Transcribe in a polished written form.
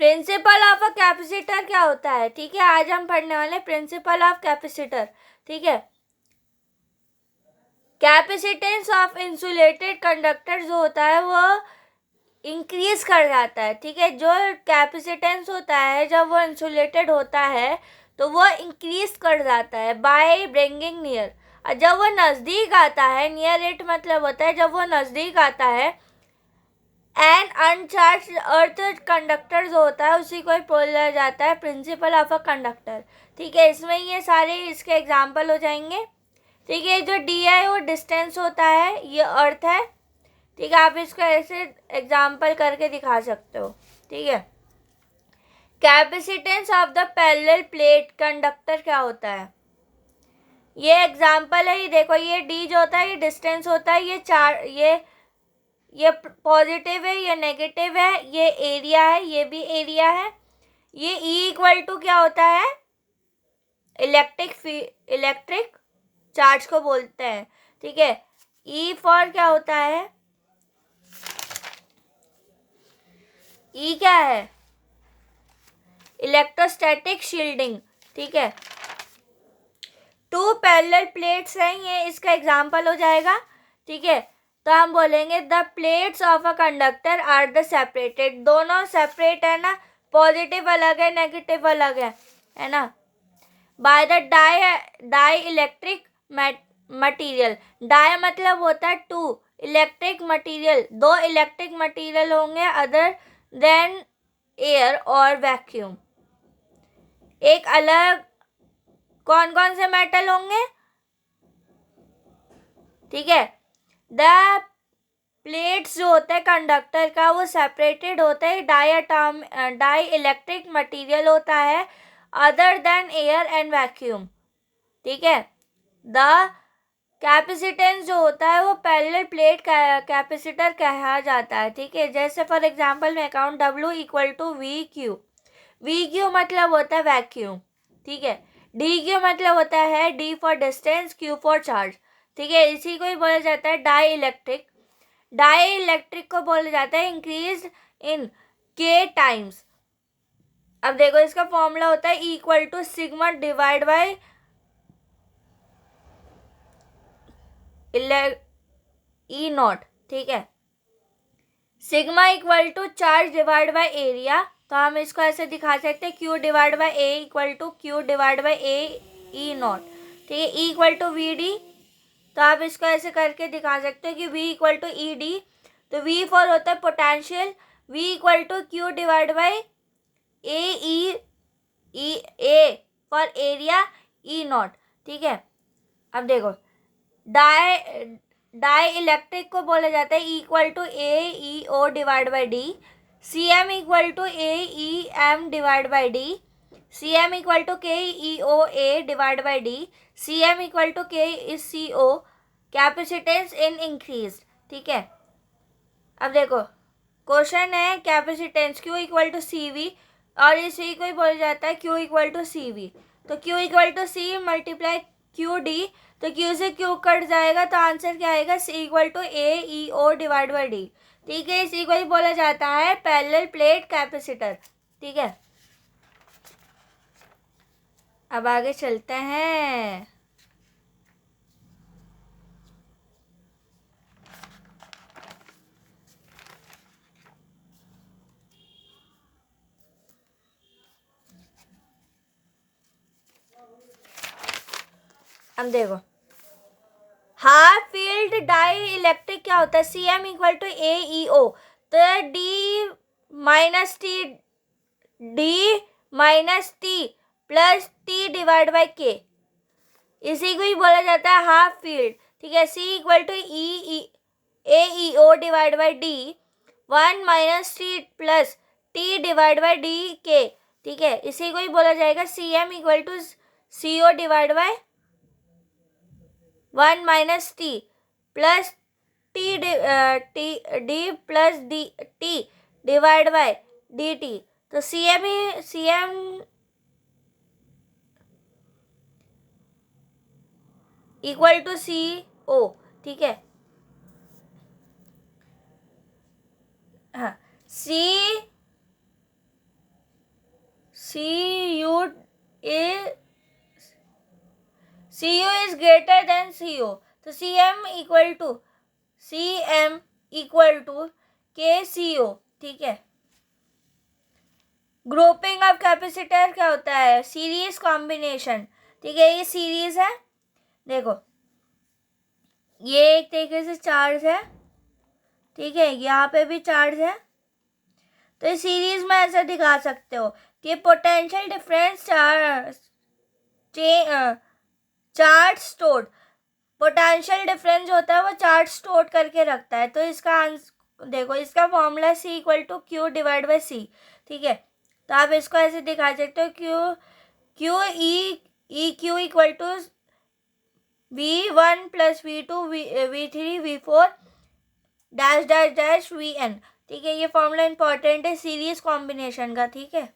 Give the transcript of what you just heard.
Principle of a capacitor क्या होता है, ठीक है, आज हम पढ़ने वाले प्रिंसिपल ऑफ कैपेसिटर, ठीक है। कैपेसिटेंस ऑफ इंसुलेटेड कंडक्टर जो होता है वो इंक्रीज कर जाता है, ठीक है। जो कैपेसिटेंस होता है जब वो इंसुलेटेड होता है तो वो इंक्रीज कर जाता है बाय ब्रिंगिंग नियर। और जब वो नज़दीक आता है, नियर इट मतलब होता है जब वो नज़दीक आता है, एंड अनचार्ज अर्थ कंडक्टर जो होता है उसी को बोला जाता है प्रिंसिपल ऑफ अ कंडक्टर, ठीक है। इसमें ये सारे इसके एग्जाम्पल हो जाएंगे, ठीक है। जो डी है वो डिस्टेंस होता है, ये अर्थ है, ठीक है। आप इसको ऐसे एग्जाम्पल करके दिखा सकते हो, ठीक है। Capacitance of the parallel plate conductor क्या होता है, ये एग्जाम्पल है, ये देखो, ये डी जो होता है ये डिस्टेंस होता है, ये पॉजिटिव है, ये नेगेटिव है, ये एरिया है, ये भी एरिया है। ये ई इक्वल टू क्या होता है, इलेक्ट्रिक चार्ज को बोलते हैं, ठीक है। ई फॉर क्या होता है, ई क्या है, इलेक्ट्रोस्टैटिक शील्डिंग, ठीक है। टू पैरेलल प्लेट्स हैं, ये इसका एग्जाम्पल हो जाएगा, ठीक है। तो हम बोलेंगे the plates of a conductor are the separated, दोनों सेपरेट है ना, पॉजिटिव अलग है, नेगेटिव अलग है ना, by the dielectric material. Di मतलब होता है टू, इलेक्ट्रिक मटीरियल दो इलेक्ट्रिक मटीरियल होंगे अदर देन एयर और वैक्यूम। एक अलग कौन कौन से मेटल होंगे, ठीक है। द प्लेट्स जो होता है कंडक्टर का वो सेपरेटेड होता है, डाई इलेक्ट्रिक मटीरियल होता है other than air and vacuum, ठीक है। द कैपेसिटेंस जो होता है वो पैरेलल प्लेट कैपेसिटर कहा जाता है, ठीक है। जैसे फॉर एग्जांपल मैं account W equal to V Q मतलब होता है वैक्यूम, ठीक है। डी क्यू मतलब होता है D for distance, Q for charge, ठीक है। इसी को ही बोला जाता है डाई इलेक्ट्रिक को बोला जाता है इंक्रीज इन के टाइम्स। अब देखो इसका फॉर्मूला होता है equal to sigma divide by E nought, ठीक है। Sigma equal to charge divide by area, तो हम इसको ऐसे दिखा सकते हैं Q divide by A equal to Q divide by A E nought, ठीक है। E equal to V D, तो आप इसको ऐसे करके दिखा सकते हो कि V equal to E D, तो V फॉर होता है potential, V equal to Q divide by A for area, E nought, ठीक है। अब देखो डाई इलेक्ट्रिक को बोला जाता है equal to A E O divide by D, C M equal to A E M divide by D, C M equal to K E O A divide by D, C M equal to K is C O, capacitance in increase, ठीक है। अब देखो question है capacitance Q equal to C V, और इसी को ही बोला जाता है Q equal to C V, तो Q equal to C multiply Q D, तो Q से Q कट जाएगा तो आंसर क्या आएगा, C equal to A E O divide by D, ठीक है। इसी को ही बोला जाता है पैरेलल प्लेट कैपेसिटर, ठीक है। अब आगे चलते हैं, अब देखो हाफ फील्ड डाई इलेक्ट्रिक क्या होता है, सी M equal to A E ओ, तो D minus T plus T divide by के, इसी को ही बोला जाता है हाफ फील्ड, ठीक है। C equal to A E O divide by D, 1 minus T plus T divide by D K, ठीक है। इसी को ही बोला जाएगा C M equal to C O divide by 1 minus T plus T D plus D T divide by D T, तो C M equal to C O, ठीक है। हाँ, सी Cu is greater than Co. तो Cm equal to KCO. ठीक है. Grouping of capacitor क्या होता है? Series combination. ठीक है, ये सीरीज है. देखो, ये एक तरीके से चार्ज है. ठीक है, यहाँ पे भी चार्ज है. तो इस सीरीज में ऐसा दिखा सकते हो कि potential difference charge stored. Potential difference होता है वो चार्ज स्टोर करके रखता है. तो इसका देखो, इसका formula C equal to Q divide by C. ठीक है, तो आप इसको ऐसे दिखा सकते हो Q E Q equal to V1 plus V2 V3 V4 dash dash dash Vn. ठीक है, ये फॉर्मूला इंपॉर्टेंट है सीरीज कॉम्बिनेशन का. ठीक है.